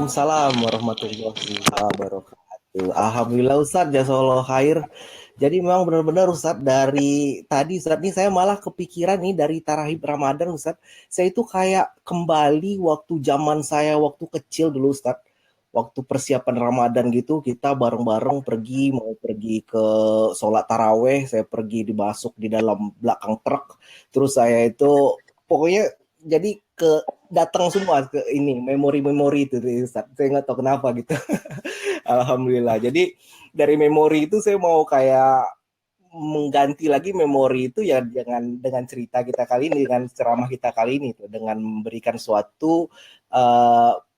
Waalaikumsalam warahmatullahi wabarakatuh. Alhamdulillah Ustadz, jazakallahu khair. Jadi memang benar-benar Ustadz dari tadi Ustadz nih saya malah kepikiran nih dari Tarahib Ramadan Ustadz. Saya itu kayak kembali waktu zaman saya waktu kecil dulu Ustadz. Waktu persiapan Ramadan gitu kita bareng-bareng pergi mau pergi ke sholat taraweh, saya pergi dimasuk di dalam belakang truk. Terus saya itu pokoknya jadi ke datang semua ke ini memori-memori itu Ustaz. Saya nggak tahu kenapa gitu. Alhamdulillah. Jadi dari memori itu saya mau kayak mengganti lagi memori itu ya dengan cerita kita kali ini, dengan ceramah kita kali ini tuh, dengan memberikan suatu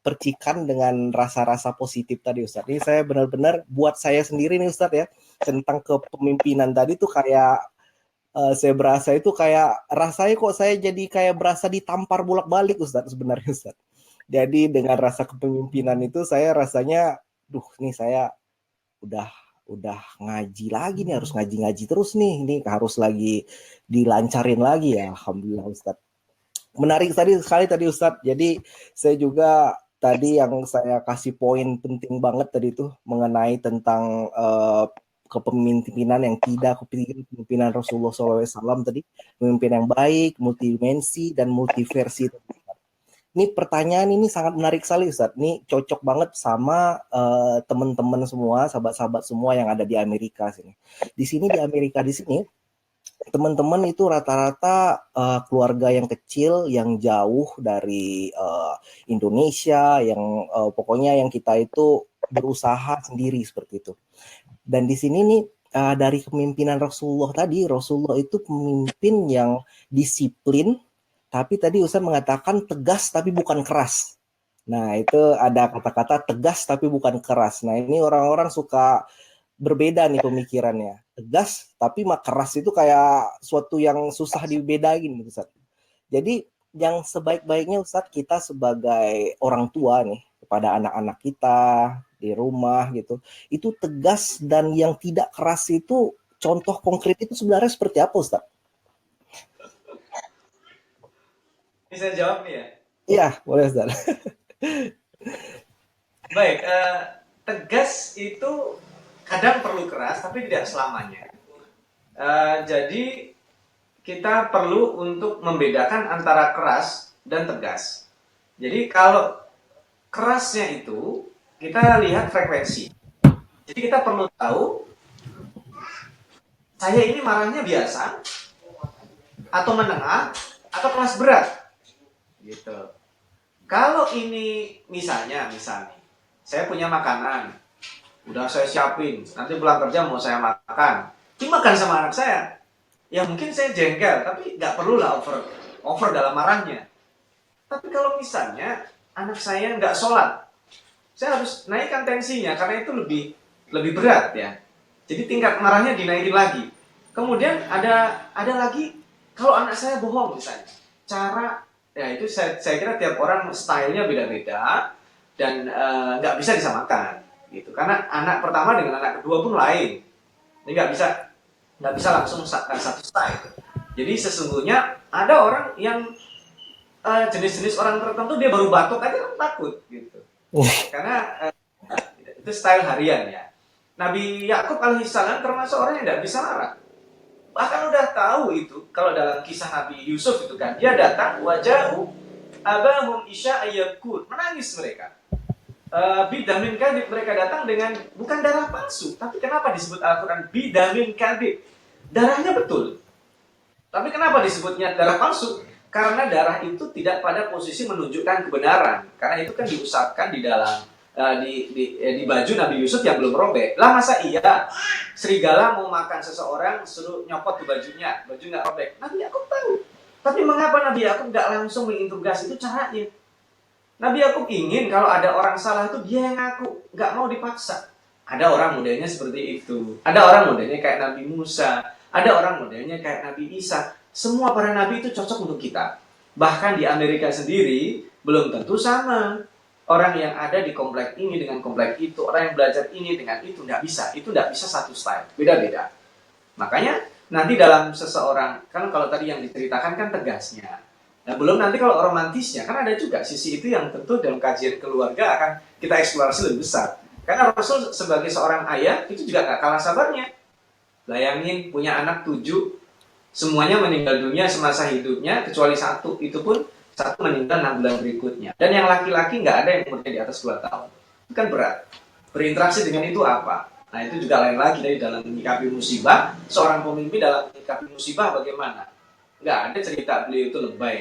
percikan dengan rasa-rasa positif tadi Ustaz. Ini saya benar-benar buat saya sendiri nih Ustaz ya, tentang kepemimpinan tadi tuh kayak saya berasa itu kayak rasanya kok saya jadi kayak berasa ditampar bolak-balik Ustaz sebenarnya Ustaz. Jadi dengan rasa kepemimpinan itu saya rasanya, duh nih saya udah udah ngaji lagi nih, harus ngaji-ngaji terus nih, ini harus lagi dilancarin lagi ya, alhamdulillah Ustaz. Menarik tadi sekali tadi Ustaz. Jadi saya juga tadi yang saya kasih poin penting banget tadi itu mengenai tentang kepemimpinan yang tidak kepemimpinan Rasulullah SAW tadi, pemimpin yang baik, multidimensi dan multiversi. Ini pertanyaan ini sangat menarik sekali Ustaz. Ini cocok banget sama teman-teman semua, sahabat-sahabat semua yang ada di Amerika sini. Di sini di Amerika di sini teman-teman itu rata-rata keluarga yang kecil, yang jauh dari Indonesia, yang pokoknya yang kita itu berusaha sendiri seperti itu. Dan di sini nih dari kepemimpinan Rasulullah tadi, Rasulullah itu pemimpin yang disiplin, tapi tadi Ustaz mengatakan tegas tapi bukan keras. Nah, itu ada kata-kata tegas tapi bukan keras. Nah, ini orang-orang suka berbeda nih pemikirannya. Tegas tapi keras itu kayak suatu yang susah dibedain gitu, Ustaz. Jadi yang sebaik-baiknya Ustaz kita sebagai orang tua nih kepada anak-anak kita di rumah gitu, itu tegas dan yang tidak keras itu contoh konkret itu sebenarnya seperti apa Ustaz? Bisa jawab nih ya? Iya, boleh Ustaz. Baik, tegas itu kadang perlu keras, tapi tidak selamanya. Jadi kita perlu untuk membedakan antara keras dan tegas. Jadi kalau kerasnya itu kita lihat frekuensi. Jadi kita perlu tahu saya ini marahnya biasa atau menengah atau kelas berat. Gitu. Kalau ini misalnya saya punya makanan, udah saya siapin, nanti pulang kerja mau saya makan, dimakan sama anak saya, ya mungkin saya jengkel, tapi nggak perlulah over dalam marahnya. Tapi kalau misalnya anak saya nggak sholat, saya harus naikkan tensinya karena itu lebih berat ya. Jadi tingkat marahnya dinaikin lagi. Kemudian ada lagi kalau anak saya bohong misalnya, cara ya itu saya kira tiap orang stylenya beda-beda dan nggak bisa disamakan gitu. Karena anak pertama dengan anak kedua pun lain. Jadi nggak bisa langsung satu style. Jadi sesungguhnya ada orang yang jenis-jenis orang tertentu dia baru batuk aja kan takut gitu. Karena itu style harian ya. Nabi Yakub alaihissalam termasuk orang yang tidak bisa marah. Bahkan udah tahu itu kalau dalam kisah Nabi Yusuf itu kan dia datang wajahu abahum isya ayyakun, menangis mereka. Bidamin kadib, mereka datang dengan bukan darah palsu, tapi kenapa disebut Al-Quran bidamin kadib? Darahnya betul, tapi kenapa disebutnya darah palsu? Karena darah itu tidak pada posisi menunjukkan kebenaran, karena itu kan diusapkan di dalam di baju Nabi Yusuf yang belum robek. Lah masa iya serigala mau makan seseorang suruh nyopot di bajunya, baju nggak robek? Nabi Yakub tahu. Tapi mengapa Nabi Yakub nggak langsung menginterogasi? Itu caranya. Nabi Yakub ingin kalau ada orang salah itu dia yang ngaku, nggak mau dipaksa. Ada orang modelnya seperti itu. Ada orang modelnya kayak Nabi Musa. Ada orang modelnya kayak Nabi Isa. Semua para nabi itu cocok untuk kita. Bahkan di Amerika sendiri belum tentu sama. Orang yang ada di komplek ini dengan komplek itu, orang yang belajar ini dengan itu, nggak bisa. Itu nggak bisa satu style, beda-beda. Makanya nanti dalam seseorang, kan kalau tadi yang diceritakan kan tegasnya. Nah, belum nanti kalau romantisnya, kan ada juga sisi itu yang tentu dalam kajian keluarga akan kita eksplorasi lebih besar. Karena Rasul sebagai seorang ayah, itu juga gak kalah sabarnya. Bayangin, punya anak 7, semuanya meninggal dunia semasa hidupnya, kecuali satu. Itu pun satu meninggal 6 bulan berikutnya. Dan yang laki-laki nggak ada yang umurnya di atas 2 tahun. Itu kan berat. Berinteraksi dengan itu apa? Nah, itu juga lain lagi dari dalam menyikapi musibah. Seorang pemimpin dalam menyikapi musibah bagaimana? Nggak ada cerita beliau itu lebay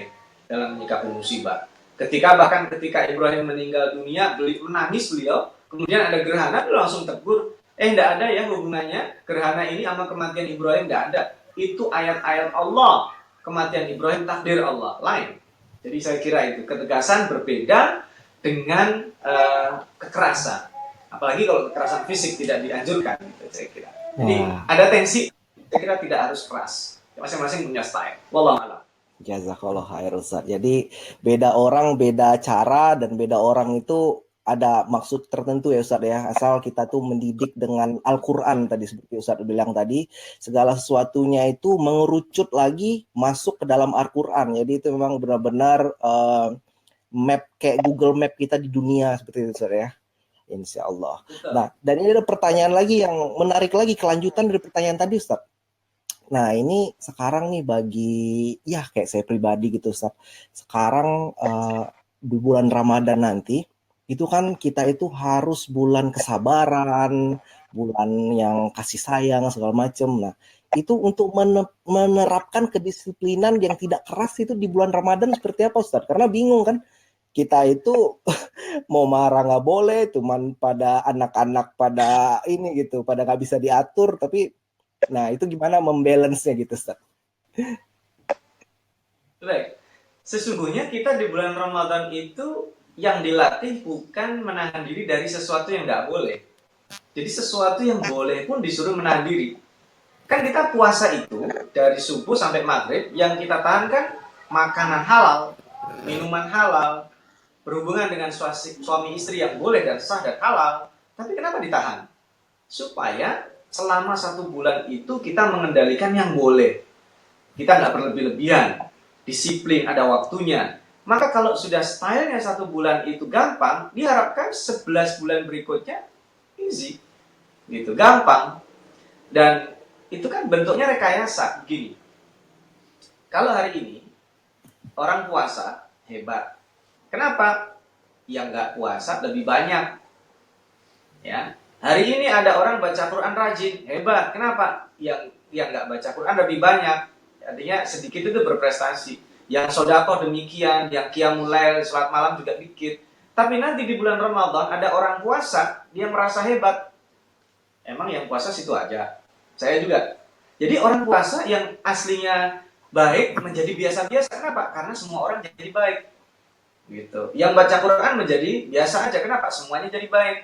dalam menyikapi musibah. Bahkan ketika Ibrahim meninggal dunia, beliau menangis, kemudian ada gerhana, beliau langsung tegur, enggak ada ya hubungannya gerhana ini sama kematian Ibrahim, enggak ada. Itu ayat-ayat Allah, kematian Ibrahim takdir Allah, lain. Jadi saya kira itu ketegasan berbeda dengan kekerasan. Apalagi kalau kekerasan fisik tidak dianjurkan, gitu, saya kira. Jadi ada tensi, saya kira tidak harus keras. Masing-masing punya style. Wallahu a'lam. Jazakallah khair Ustaz. Jadi beda orang, beda cara, dan beda orang itu ada maksud tertentu ya Ustaz ya. Asal kita tuh mendidik dengan Al-Quran tadi seperti Ustaz bilang tadi. Segala sesuatunya itu mengerucut lagi masuk ke dalam Al-Quran. Jadi itu memang benar-benar map kayak Google Map kita di dunia seperti itu Ustaz ya. Insya Allah. Nah, dan ini ada pertanyaan lagi yang menarik lagi, kelanjutan dari pertanyaan tadi Ustaz. Nah, ini sekarang nih bagi ya kayak saya pribadi gitu Ustaz. Sekarang di bulan Ramadan nanti itu kan kita itu harus bulan kesabaran, bulan yang kasih sayang segala macam. Nah, itu untuk menerapkan kedisiplinan yang tidak keras itu di bulan Ramadan seperti apa Ustaz? Karena bingung kan. Kita itu mau marah nggak boleh, cuman pada anak-anak pada ini gitu, pada nggak bisa diatur, tapi nah itu gimana membalance-nya gitu Ustaz? Baik, sesungguhnya kita di bulan Ramadan itu yang dilatih bukan menahan diri dari sesuatu yang nggak boleh. Jadi sesuatu yang boleh pun disuruh menahan diri. Kan kita puasa itu dari subuh sampai maghrib, yang kita tahan kan makanan halal, minuman halal, berhubungan dengan suami istri yang boleh dan sah dan halal. Tapi kenapa ditahan? Supaya selama 1 bulan itu kita mengendalikan yang boleh. Kita nggak berlebih-lebihan, disiplin, ada waktunya. Maka kalau sudah stylenya 1 bulan itu gampang, diharapkan 11 bulan berikutnya easy, gitu, gampang. Dan itu kan bentuknya rekayasa. Gini, kalau hari ini orang puasa hebat, kenapa? Yang nggak puasa lebih banyak. Ya, hari ini ada orang baca Quran rajin, hebat. Kenapa? Yang nggak baca Quran lebih banyak. Artinya sedikit itu berprestasi. Yang sodakoh demikian, yang qiyamul lail, sholat malam juga dikit. Tapi nanti di bulan Ramadan ada orang puasa, dia merasa hebat. Emang yang puasa situ aja. Saya juga. Jadi orang puasa yang aslinya baik menjadi biasa-biasa. Kenapa? Karena semua orang jadi baik. Gitu. Yang baca Quran menjadi biasa aja. Kenapa? Semuanya jadi baik.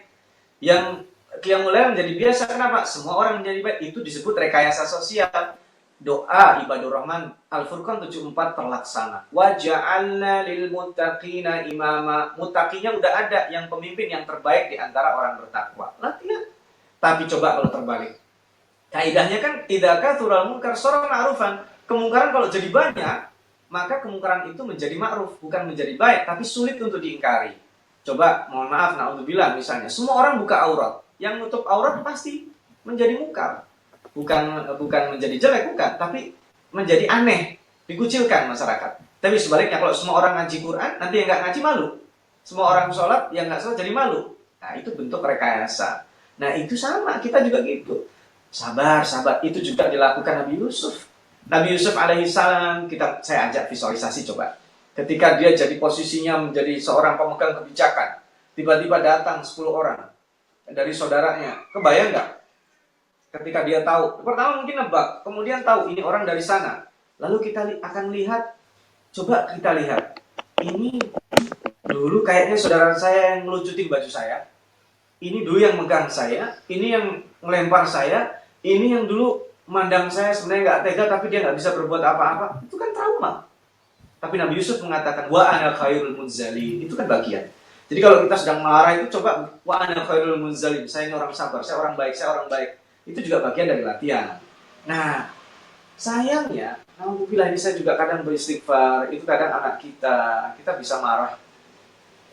Yang qiyamul lail menjadi biasa. Kenapa? Semua orang menjadi baik. Itu disebut rekayasa sosial. Doa ibadur rahman Al-Furqan 74 terlaksana. Wa ja'alna lil muttaqina imama. Muttaqinya udah ada, yang pemimpin yang terbaik di antara orang bertakwa. Latihan. Tapi coba kalau terbalik. Kaidahnya kan idza kathural munkar sara ma'rufan. Kemungkaran kalau jadi banyak, maka kemungkaran itu menjadi ma'ruf, bukan menjadi baik, tapi sulit untuk diingkari. Coba, mohon maaf, na'udzubillah misalnya, semua orang buka aurat. Yang nutup aurat pasti menjadi mungkar. Bukan menjadi jelek, bukan, tapi menjadi aneh, dikucilkan masyarakat. Tapi sebaliknya, kalau semua orang ngaji Quran, nanti yang nggak ngaji malu. Semua orang sholat, yang nggak sholat jadi malu. Nah, itu bentuk rekayasa. Nah, itu sama, kita juga gitu. Sabar, itu juga dilakukan Nabi Yusuf. Nabi Yusuf alaihissalam, saya ajak visualisasi coba. Ketika dia jadi posisinya menjadi seorang pemegang kebijakan, tiba-tiba datang 10 orang dari saudaranya. Kebayang nggak? Ketika dia tahu, pertama mungkin nebak, kemudian tahu ini orang dari sana. Lalu kita akan lihat, coba kita lihat, ini dulu kayaknya saudara saya yang ngelucutin baju saya, ini dulu yang megang saya, ini yang ngelempar saya, ini yang dulu mandang saya sebenarnya nggak tega, tapi dia nggak bisa berbuat apa-apa. Itu kan trauma. Tapi Nabi Yusuf mengatakan, wa ana khairul munzalin. Itu kan bagian. Jadi kalau kita sedang marah itu coba, wa ana khairul munzalin. Saya ini orang sabar, saya orang baik, saya orang baik. Itu juga bagian dari latihan. Nah, Sayangnya, alhamdulillah ini saya juga kadang beristighfar, itu kadang anak kita bisa marah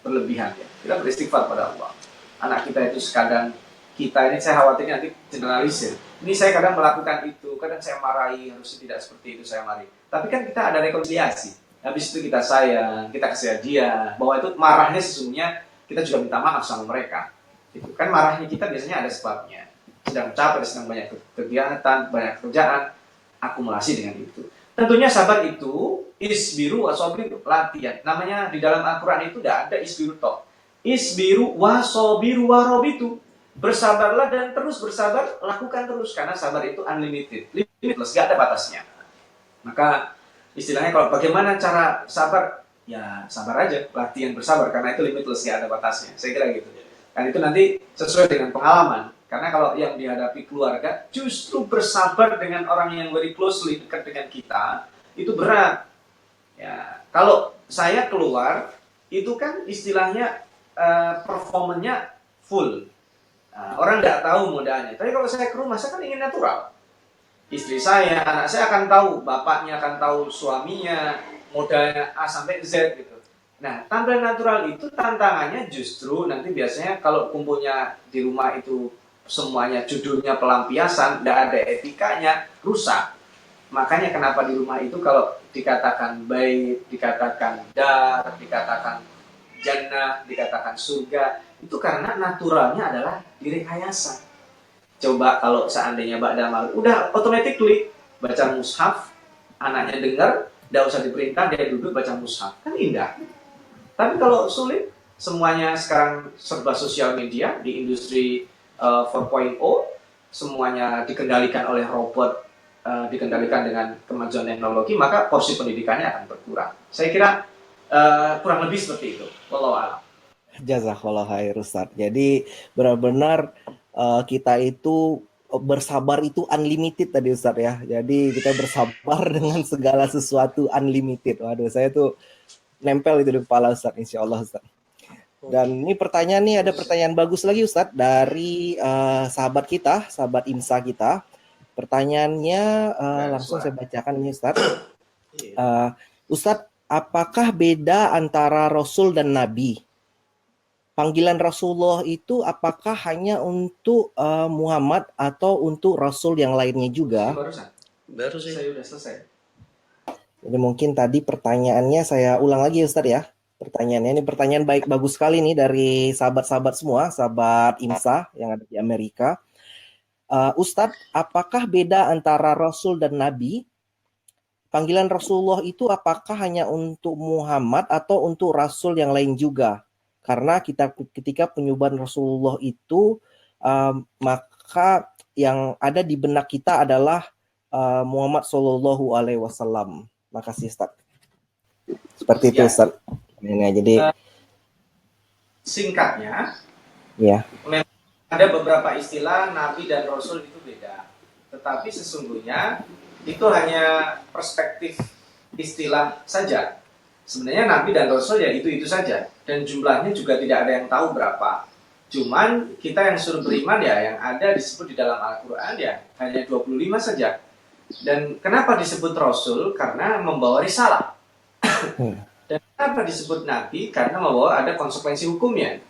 berlebihan ya. Kita beristighfar pada Allah. Anak kita itu sekadang kita ini saya khawatir nanti generalisir. Ini saya kadang melakukan itu, kadang saya marahi, harusnya tidak seperti itu saya marahi. Tapi kan kita ada rekonsiliasi. Habis itu kita sayang, kita kasih hadiah, bahwa itu marahnya sesungguhnya kita juga minta maaf sama mereka. Itu kan marahnya kita biasanya ada sebabnya. Sedang capek, sedang banyak kegiatan, banyak kerjaan, akumulasi dengan itu. Tentunya sabar itu isbiru wasobiru, latihan. Namanya di dalam Al-Quran itu tidak ada isbiru toh. Isbiru wasobiru warobitu. Bersabarlah dan terus bersabar, lakukan terus. Karena sabar itu unlimited, limitless, gak ada batasnya. Maka istilahnya kalau bagaimana cara sabar, ya sabar aja, latihan bersabar. Karena itu limitless, gak ada batasnya. Saya kira gitu. Dan itu nanti sesuai dengan pengalaman. Karena kalau yang dihadapi keluarga, justru bersabar dengan orang yang very closely dekat dengan kita, itu berat. Ya, kalau saya keluar, itu kan istilahnya performanya full. Orang nggak tahu modalnya. Tapi kalau saya ke rumah, saya kan ingin natural. Istri saya, anak saya akan tahu, bapaknya akan tahu, suaminya, modalnya A sampai Z gitu. Nah, tampil natural itu tantangannya justru nanti biasanya kalau kumpulnya di rumah itu semuanya judulnya pelampiasan, tidak ada etikanya, rusak. Makanya kenapa di rumah itu kalau dikatakan baik, dikatakan dar, dikatakan jannah, dikatakan surga, itu karena naturalnya adalah direkayasa. Coba kalau seandainya Ba'da Maghrib, udah automatically baca mushaf, anaknya dengar, tidak usah diperintah, dia duduk baca mushaf. Kan indah. Tapi kalau sulit, semuanya sekarang serba sosial media, di industri 4.0, semuanya dikendalikan oleh robot, dikendalikan dengan kemajuan teknologi, maka porsi pendidikannya akan berkurang. Saya kira kurang lebih seperti itu. Wallahu a'lam. Jazakallah khair Ustaz. Jadi benar-benar kita itu bersabar itu unlimited tadi Ustaz ya. Jadi kita bersabar dengan segala sesuatu unlimited. Waduh, saya tuh nempel itu di kepala Ustaz, insya Allah Ustaz. Dan ini pertanyaan nih, ada pertanyaan bagus lagi Ustaz dari sahabat kita, sahabat IMSA kita. Pertanyaannya langsung saya bacakan ini Ustaz. Ustaz, apakah beda antara Rasul dan Nabi? Panggilan Rasulullah itu apakah hanya untuk Muhammad atau untuk Rasul yang lainnya juga? Baru saya udah selesai. Jadi mungkin tadi pertanyaannya saya ulang lagi ya Ustaz ya. Pertanyaannya ini pertanyaan bagus sekali nih dari sahabat-sahabat semua, sahabat IMSA yang ada di Amerika. Ustadz, apakah beda antara Rasul dan Nabi? Panggilan Rasulullah itu apakah hanya untuk Muhammad atau untuk Rasul yang lain juga? Karena ketika penyubahan Rasulullah itu, maka yang ada di benak kita adalah Muhammad Sallallahu Alaihi Wasallam. Makasih Ustaz. Seperti itu Ustaz. Nah, jadi singkatnya, ya. Ada beberapa istilah Nabi dan Rasul itu beda. Tetapi sesungguhnya itu hanya perspektif istilah saja. Sebenarnya Nabi dan Rasul ya itu saja. Dan jumlahnya juga tidak ada yang tahu berapa. Cuman kita yang suruh beriman ya yang ada disebut di dalam Al-Quran ya hanya 25 saja. Dan kenapa disebut Rasul? Karena membawa risalah. Dan kenapa disebut Nabi? Karena membawa ada konsekuensi hukumnya.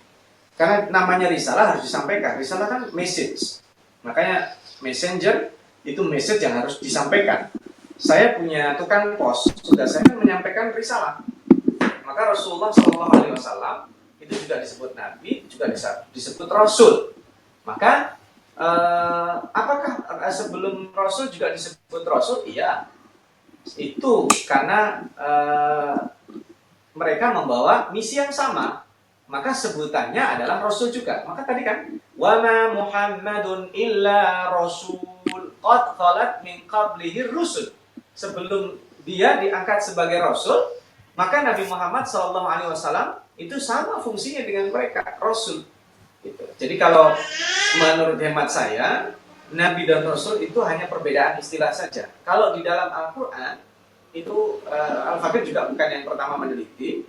Karena namanya risalah harus disampaikan. Risalah kan message. Makanya messenger itu message yang harus disampaikan. Saya punya tukang pos, sudah saya menyampaikan risalah. Maka Rasulullah SAW itu juga disebut Nabi, juga disebut Rasul. Maka apakah sebelum Rasul juga disebut Rasul? Iya. Itu karena mereka membawa misi yang sama. Maka sebutannya adalah Rasul juga. Maka tadi kan, wama Muhammadun illa Rasul qad khalat min qablihi rusul. Sebelum dia diangkat sebagai Rasul, maka Nabi Muhammad SAW itu sama fungsinya dengan mereka, Rasul. Gitu. Jadi kalau menurut hemat saya, Nabi dan Rasul itu hanya perbedaan istilah saja. Kalau di dalam Al-Quran, itu Al-Fakir juga bukan yang pertama meneliti.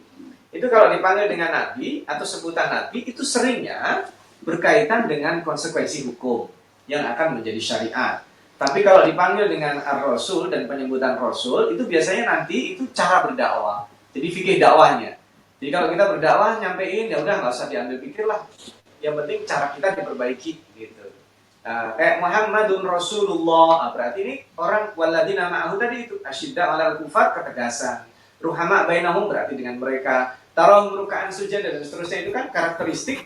Itu kalau dipanggil dengan Nabi atau sebutan Nabi itu seringnya berkaitan dengan konsekuensi hukum yang akan menjadi syariat. Tapi kalau dipanggil dengan ar-rasul dan penyebutan rasul, itu biasanya nanti itu cara berdakwah. Jadi fikih dakwahnya. Jadi kalau kita berdakwah nyampein, ya udah nggak usah diambil pikir lah. Yang penting cara kita diperbaiki gitu. Kayak Muhammadun Rasulullah, berarti ini orang waladina ma'ahu tadi itu asyidda 'alal kufar, ketegasan. Ruhama bainahum berarti dengan mereka. Tarahum ruka'an sujud dan seterusnya, itu kan karakteristik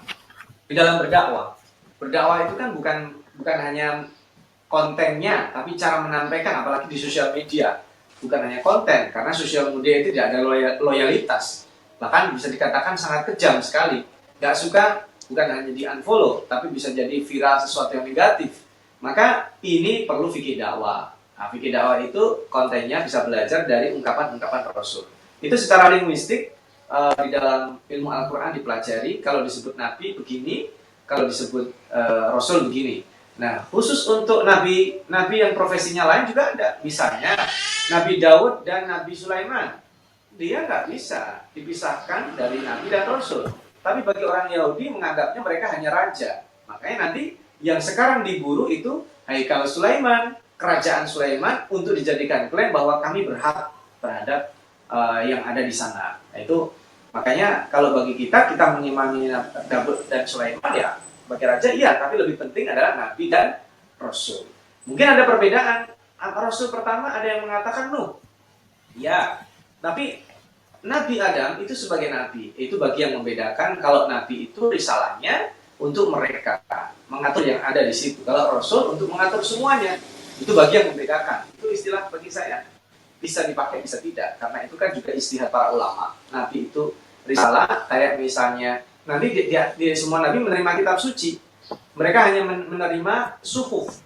di dalam berdakwah. Berdakwah itu kan bukan hanya kontennya, tapi cara menampaikan, apalagi di sosial media. Bukan hanya konten, karena sosial media itu tidak ada loyalitas. Bahkan bisa dikatakan sangat kejam sekali. Gak suka, bukan hanya di unfollow, tapi bisa jadi viral sesuatu yang negatif. Maka ini perlu fikih dakwah. Nah, fikih dakwah itu kontennya bisa belajar dari ungkapan-ungkapan Rasul. Itu secara linguistik di dalam ilmu Al-Quran dipelajari. Kalau disebut Nabi begini, kalau disebut Rasul begini. Nah, khusus untuk nabi yang profesinya lain juga ada. Misalnya Nabi Daud dan Nabi Sulaiman, dia nggak bisa dipisahkan dari Nabi dan Rasul. Tapi bagi orang Yahudi menganggapnya mereka hanya raja. Makanya nanti yang sekarang diburu itu Haikal Sulaiman, kerajaan Sulaiman, untuk dijadikan klaim bahwa kami berhak terhadap yang ada di sana. Nah, itu makanya kalau bagi kita mengimani Daud dan Sulaiman, ya bagi raja iya, tapi lebih penting adalah Nabi dan Rasul. Mungkin ada perbedaan. Rasul pertama ada yang mengatakan Nuh. Ya, tapi Nabi Adam itu sebagai Nabi. Itu bagi yang membedakan. Kalau Nabi itu risalahnya untuk mereka, mengatur yang ada di situ. Kalau Rasul untuk mengatur semuanya. Itu bagi yang membedakan. Itu istilah bagi saya. Bisa dipakai, bisa tidak. Karena itu kan juga istihad para ulama. Nabi itu risalah, kayak misalnya nanti di semua Nabi menerima kitab suci. Mereka hanya menerima suhuf.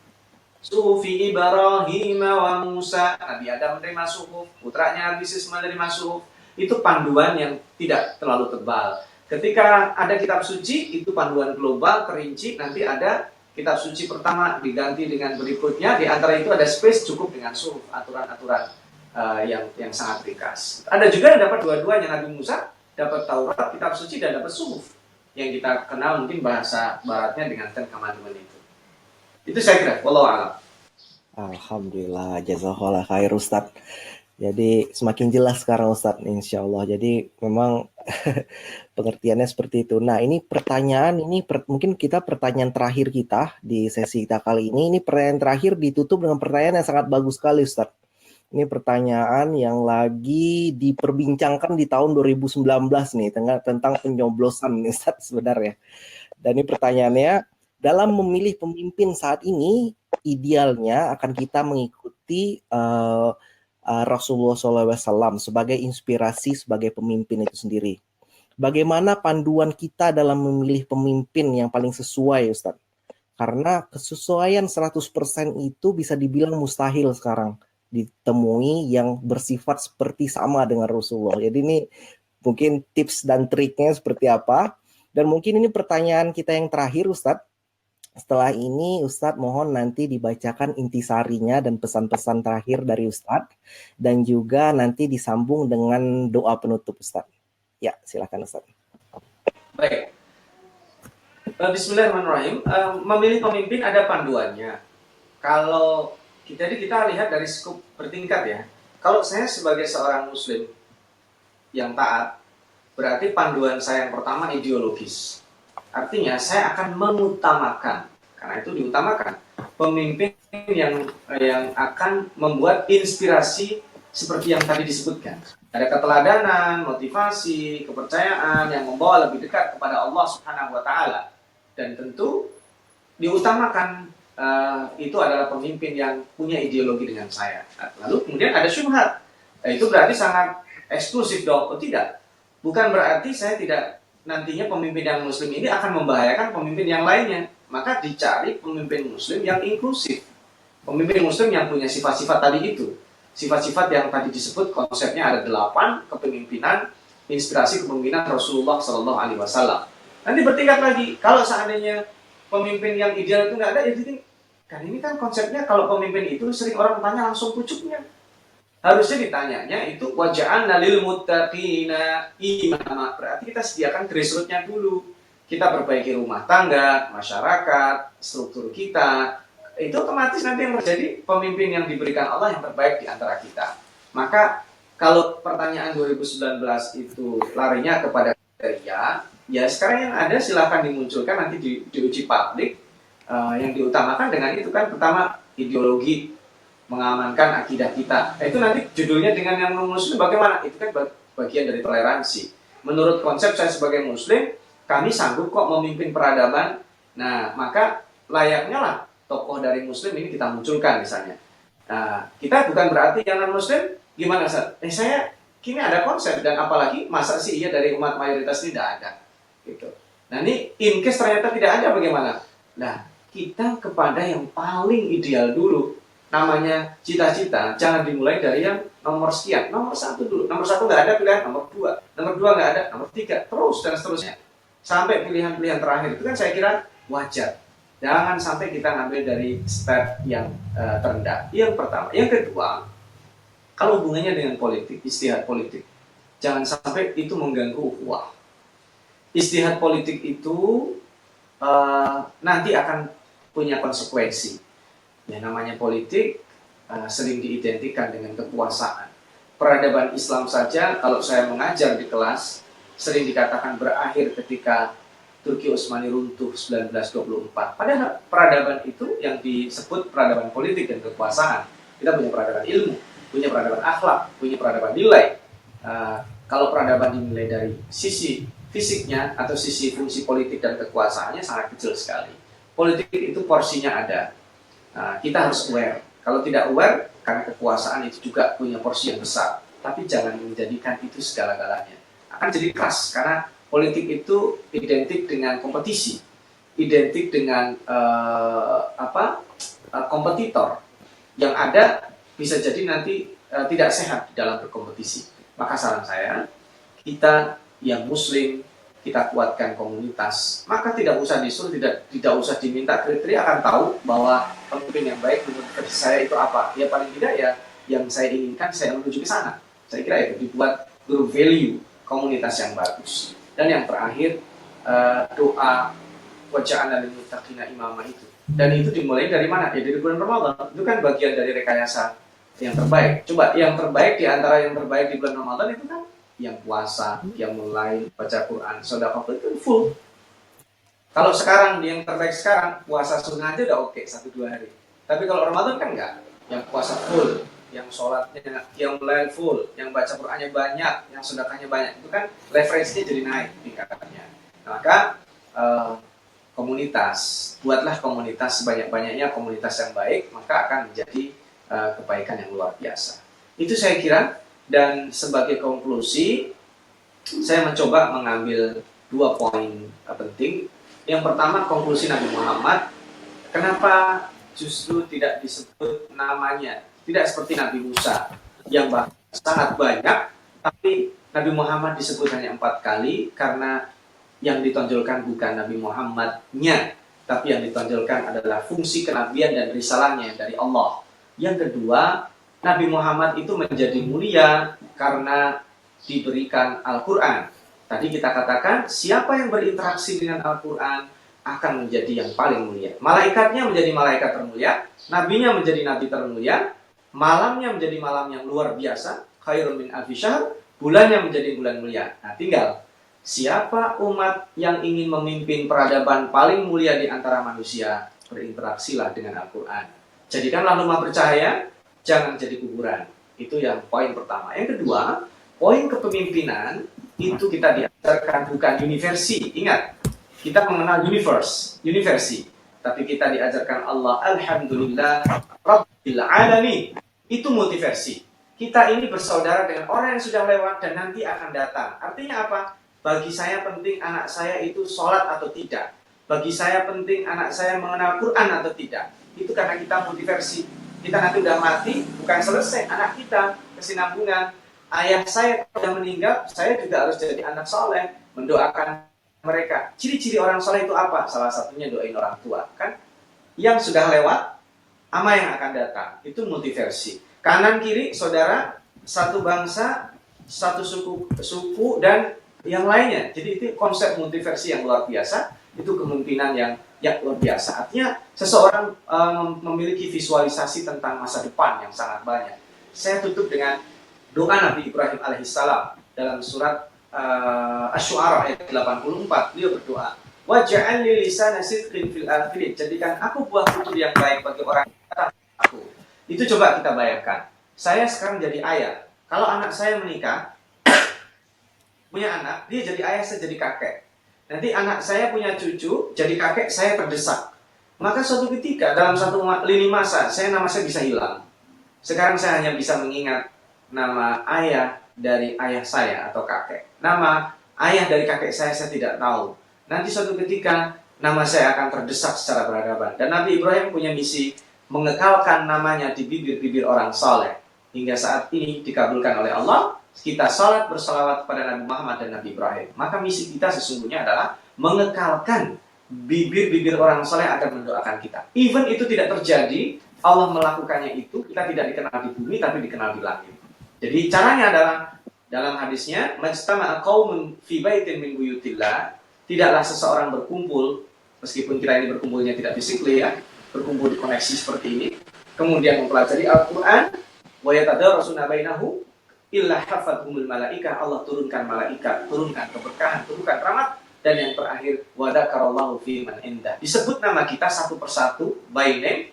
Suhufi Ibrahim wa Musa. Nabi Adam menerima suhuf. Putranya Isis menerima suhuf. Itu panduan yang tidak terlalu tebal. Ketika ada kitab suci, itu panduan global, terinci. Nanti ada kitab suci pertama diganti dengan berikutnya. Di antara itu ada space cukup dengan suhuf, aturan-aturan yang sangat ringkas. Ada juga yang dapat dua-duanya. Nabi Musa dapat Taurat, kitab suci, dan dapat suhuf. Yang kita kenal mungkin bahasa baratnya dengan Ten Commandment itu. Itu saya kira, wallahu a'lam. Alhamdulillah, jazakallah khair Ustaz. Jadi semakin jelas sekarang Ustaz, insya Allah. Jadi memang pengertiannya seperti itu. Nah, ini pertanyaan, mungkin kita pertanyaan terakhir kita di sesi kita kali ini. Ini pertanyaan terakhir ditutup dengan pertanyaan yang sangat bagus sekali Ustaz. Ini pertanyaan yang lagi diperbincangkan di tahun 2019 nih, tentang penyoblosan nih Ustaz sebenarnya. Dan ini pertanyaannya, dalam memilih pemimpin saat ini, idealnya akan kita mengikuti Rasulullah SAW sebagai inspirasi sebagai pemimpin itu sendiri. Bagaimana panduan kita dalam memilih pemimpin yang paling sesuai, Ustaz? Karena kesesuaian 100% itu bisa dibilang mustahil sekarang ditemui yang bersifat seperti sama dengan Rasulullah. Jadi ini mungkin tips dan triknya seperti apa. Dan mungkin ini pertanyaan kita yang terakhir, Ustaz. Setelah ini Ustadz mohon nanti dibacakan intisarinya dan pesan-pesan terakhir dari Ustadz, dan juga nanti disambung dengan doa penutup Ustadz. Ya, silakan Ustadz. Baik. Bismillahirrahmanirrahim. Memilih pemimpin ada panduannya. Kalau kita lihat dari skup bertingkat ya. Kalau saya sebagai seorang muslim yang taat, berarti panduan saya yang pertama ideologis. Artinya saya akan mengutamakan, karena itu diutamakan, pemimpin yang akan membuat inspirasi seperti yang tadi disebutkan. Ada keteladanan, motivasi, kepercayaan yang membawa lebih dekat kepada Allah Subhanahu wa Ta'ala. Dan tentu diutamakan itu adalah pemimpin yang punya ideologi dengan saya. Lalu kemudian ada syubhat. Itu berarti sangat eksklusif dong? Oh tidak. Bukan berarti saya tidak, nantinya pemimpin yang muslim ini akan membahayakan pemimpin yang lainnya. Maka dicari pemimpin muslim yang inklusif. Pemimpin muslim yang punya sifat-sifat tadi itu. Sifat-sifat yang tadi disebut, konsepnya ada 8, kepemimpinan, inspirasi kepemimpinan Rasulullah SAW. Nanti bertingkat lagi, kalau seandainya pemimpin yang ideal itu nggak ada, ya jadi, kan ini kan konsepnya kalau pemimpin itu sering orang tanya langsung pucuknya. Harusnya ditanyanya itu waja'alna lil muttaqina imama. Berarti kita sediakan grassroots-nya dulu. Kita perbaiki rumah tangga, masyarakat, struktur kita, itu otomatis nanti yang terjadi pemimpin yang diberikan Allah yang terbaik di antara kita. Maka kalau pertanyaan 2019 itu larinya kepada kriteria, ya sekarang yang ada silakan dimunculkan nanti diuji publik. Yang diutamakan dengan itu kan pertama ideologi, mengamankan akidah kita. Itu nanti judulnya dengan yang non-muslim bagaimana? Itu kan bagian dari toleransi. Menurut konsep saya sebagai muslim, kami sanggup kok memimpin peradaban. Nah, maka layaknya lah tokoh dari muslim ini kita munculkan misalnya. Nah, kita bukan berarti yang non-muslim gimana Ustaz? Saya kini ada konsep dan apalagi masa sih iya dari umat mayoritas tidak ada. Gitu. Nah, ini in case ternyata tidak ada bagaimana? Nah, kita kepada yang paling ideal dulu. Namanya cita-cita, jangan dimulai dari yang nomor sekian. Nomor 1 dulu. Nomor 1 nggak ada pilihan, nomor 2. Nomor 2 nggak ada, nomor 3. Terus dan seterusnya. Sampai pilihan-pilihan terakhir itu kan saya kira wajar. Jangan sampai kita ngambil dari step yang terendah. Yang pertama. Yang kedua, kalau hubungannya dengan politik, istihad politik, jangan sampai itu mengganggu ukhuwah. Istihad politik itu nanti akan punya konsekuensi. Ya, namanya politik sering diidentikan dengan kekuasaan. Peradaban Islam saja, kalau saya mengajar di kelas, sering dikatakan berakhir ketika Turki Utsmani runtuh 1924. Padahal peradaban itu yang disebut peradaban politik dan kekuasaan. Kita punya peradaban ilmu, punya peradaban akhlak, punya peradaban nilai. Kalau peradaban dinilai dari sisi fisiknya atau sisi fungsi politik dan kekuasaannya sangat kecil sekali. Politik itu porsinya ada. Kita harus aware. Kalau tidak aware, karena kekuasaan itu juga punya porsi yang besar. Tapi jangan menjadikan itu segala-galanya. Akan jadi keras karena politik itu identik dengan kompetisi, identik dengan kompetitor yang ada bisa jadi nanti tidak sehat dalam berkompetisi. Maka saran saya, kita yang muslim, kita kuatkan komunitas, maka tidak usah disuruh, tidak usah diminta kriteria, akan tahu bahwa pemimpin yang baik menurut versi saya itu apa. Ya paling tidak ya yang saya inginkan, saya menuju ke sana. Saya kira itu dibuat group value, komunitas yang bagus. Dan yang terakhir, doa waja'alna lil muttaqina imama itu. Dan itu dimulai dari mana? Ya dari bulan Ramadan. Itu kan bagian dari rekayasa yang terbaik. Coba yang terbaik di antara yang terbaik di bulan Ramadan itu kan yang puasa, yang mulai baca Quran, sedekah itu full. Kalau sekarang yang terbaik sekarang puasa sunnah aja udah oke 1-2 hari. Tapi kalau Ramadan kan enggak. Yang puasa full, yang sholatnya, yang mulai full, yang baca Qurannya banyak, yang sedekahnya banyak, itu kan leverage-nya jadi naik tingkatannya. Maka komunitas, buatlah komunitas sebanyak-banyaknya, komunitas yang baik, maka akan menjadi kebaikan yang luar biasa. Itu saya kira. Dan sebagai konklusi, saya mencoba mengambil 2 poin penting. Yang pertama, konklusi Nabi Muhammad. Kenapa justru tidak disebut namanya? Tidak seperti Nabi Musa yang sangat banyak, tapi Nabi Muhammad disebut hanya 4 kali karena yang ditonjolkan bukan Nabi Muhammadnya, tapi yang ditonjolkan adalah fungsi kenabian dan risalahnya dari Allah. Yang kedua, Nabi Muhammad itu menjadi mulia karena diberikan Al-Quran. Tadi kita katakan, siapa yang berinteraksi dengan Al-Quran akan menjadi yang paling mulia. Malaikatnya menjadi malaikat termulia, nabinya menjadi nabi termulia, malamnya menjadi malam yang luar biasa, khairun min alfi syahr, bulannya menjadi bulan mulia. Nah, tinggal siapa umat yang ingin memimpin peradaban paling mulia di antara manusia, berinteraksilah dengan Al-Quran. Jadikanlah rumah bercahaya, jangan jadi kuburan. Itu yang poin pertama. Yang kedua, poin kepemimpinan itu kita diajarkan bukan universi. Ingat, kita mengenal universi. Tapi kita diajarkan Allah, alhamdulillah, rabbil alamin. Itu multiversi. Kita ini bersaudara dengan orang yang sudah lewat dan nanti akan datang. Artinya apa? Bagi saya penting anak saya itu sholat atau tidak. Bagi saya penting anak saya mengenal Quran atau tidak. Itu karena kita multiversi. Kita nanti udah mati, bukan selesai anak kita kesinambungan. Ayah saya sudah meninggal, saya juga harus jadi anak soleh, mendoakan mereka. Ciri-ciri orang soleh itu apa? Salah satunya doain orang tua, kan? Yang sudah lewat, ama yang akan datang. Itu multiversi. Kanan kiri saudara, satu bangsa, satu suku dan yang lainnya. Jadi itu konsep multiversi yang luar biasa. Itu kemungkinan yang Ya, luar biasa. Artinya seseorang memiliki visualisasi tentang masa depan yang sangat banyak. Saya tutup dengan doa Nabi Ibrahim alaihissalam dalam surat Asy-Syu'ara ayat 84. Beliau berdoa, waj'al li lisana sidqin fil akhirin. Jadikan aku buah tutur yang baik bagi orang yang datang aku. Itu coba kita bayangkan. Saya sekarang jadi ayah. Kalau anak saya menikah, punya anak, dia jadi ayah, saya jadi kakek. Nanti anak saya punya cucu, jadi kakek, saya terdesak. Maka suatu ketika dalam satu lini masa, nama saya bisa hilang. Sekarang saya hanya bisa mengingat nama ayah dari ayah saya atau kakek. Nama ayah dari kakek saya tidak tahu. Nanti suatu ketika nama saya akan terdesak secara peradaban. Dan Nabi Ibrahim punya misi mengekalkan namanya di bibir-bibir orang saleh. Hingga saat ini dikabulkan oleh Allah, kita salat bersalawat kepada Nabi Muhammad dan Nabi Ibrahim. Maka misi kita sesungguhnya adalah mengekalkan bibir-bibir orang saleh akan mendoakan kita. Even itu tidak terjadi, Allah melakukannya itu, kita tidak dikenal di bumi, tapi dikenal di langit. Jadi caranya adalah, dalam hadisnya, majtama'a qaumun fi baitin min buyutillah, tidaklah seseorang berkumpul, meskipun kita ini berkumpulnya tidak physically ya, berkumpul di koneksi seperti ini, kemudian mempelajari Al-Quran, wa yatadarasuna bainahum, illa hafadhumul malaikah, Allah turunkan malaikat, turunkan keberkahan, turunkan rahmat. Dan yang terakhir, wa dzakarallahu fi man indah, disebut nama kita satu persatu by name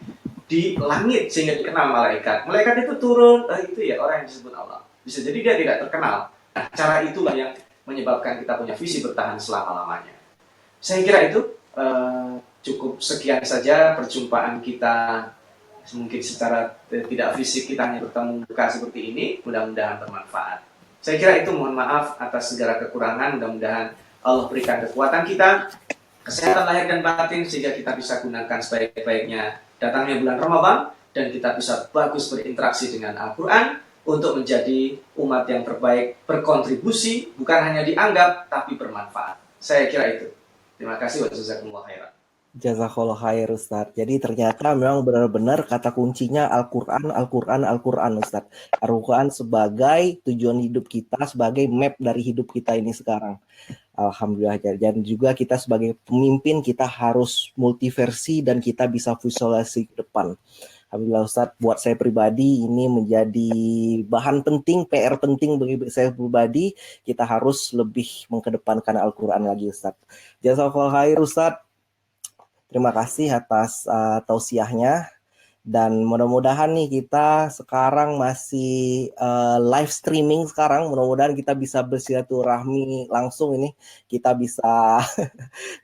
di langit sehingga dikenal malaikat. Malaikat itu turun, itu ya orang yang disebut Allah. Bisa jadi dia tidak terkenal. Nah, cara itulah yang menyebabkan kita punya visi bertahan selama-lamanya. Saya kira itu cukup sekian saja perjumpaan kita. Mungkin secara tidak fisik kita hanya bertemu muka seperti ini, mudah-mudahan bermanfaat. Saya kira itu, mohon maaf atas segala kekurangan, mudah-mudahan Allah berikan kekuatan kita, kesehatan lahir dan batin, sehingga kita bisa gunakan sebaik-baiknya datangnya bulan Ramadan, dan kita bisa bagus berinteraksi dengan Al-Quran untuk menjadi umat yang terbaik, berkontribusi, bukan hanya dianggap, tapi bermanfaat. Saya kira itu. Terima kasih. Wajazakumullah khairan. Jazakallah khair Ustadz. Jadi ternyata memang benar-benar kata kuncinya Al-Quran, Al-Quran, Al-Quran Ustadz. Al-Quran sebagai tujuan hidup kita, sebagai map dari hidup kita ini sekarang. Alhamdulillah. Dan juga kita sebagai pemimpin kita harus multiversi dan kita bisa visualisasi ke depan. Alhamdulillah Ustadz, buat saya pribadi ini menjadi bahan penting, PR penting bagi saya pribadi. Kita harus lebih mengedepankan Al-Quran lagi Ustadz. Jazakallah khair Ustadz. Terima kasih atas tausiahnya, dan mudah-mudahan nih kita sekarang masih live streaming sekarang, mudah-mudahan kita bisa bersilaturahmi langsung ini, kita bisa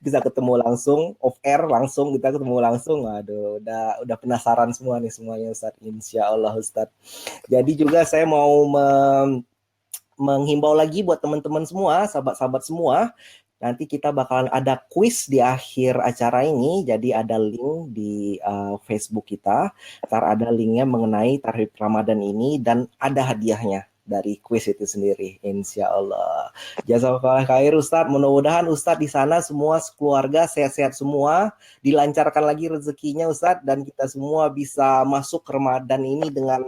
bisa ketemu langsung, off air langsung, kita ketemu langsung. Aduh, udah penasaran semua nih semuanya Ustadz, insya Allah Ustadz. Jadi juga saya mau menghimbau lagi buat teman-teman semua, sahabat-sahabat semua, nanti kita bakalan ada quiz di akhir acara ini, jadi ada link di Facebook kita, ntar ada linknya mengenai tarif Ramadan ini, dan ada hadiahnya dari quiz itu sendiri, insya Allah. Jazakallah khair Ustadz, mudah-mudahan Ustadz di sana semua keluarga sehat-sehat semua, dilancarkan lagi rezekinya Ustadz, dan kita semua bisa masuk Ramadan ini dengan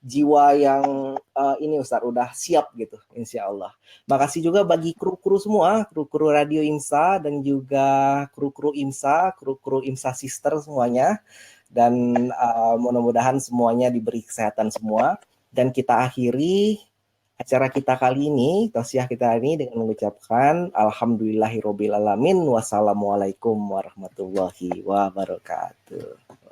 jiwa yang ini Ustadz udah siap gitu, insya Allah. Makasih juga bagi kru-kru semua, kru-kru Radio IMSA dan juga kru-kru IMSA Sister semuanya. Dan mudah-mudahan semuanya diberi kesehatan semua. Dan kita akhiri acara kita kali ini, tausiah kita ini dengan mengucapkan Alhamdulillahirobbilalamin. Wassalamualaikum warahmatullahi wabarakatuh.